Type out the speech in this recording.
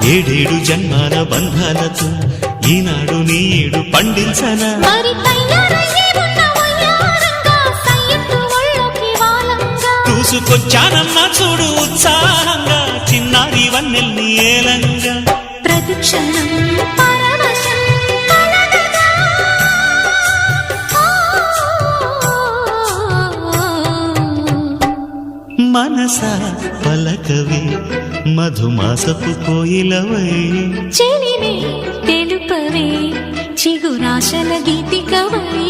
ఏడేడు జన్మాల బంధాలతో ఈనాడు నీడు పండించనా చూసుకొచ్చానమ్మా చూడు ఉత్సాహంగా చిన్నారి వన్నెల్ని ఏలంగా ప్రతిక్షణం మనసా పలకవే మధుమాసపు కోయిలవై చెలివే తెలుపవే చిగురాశల గీతికవై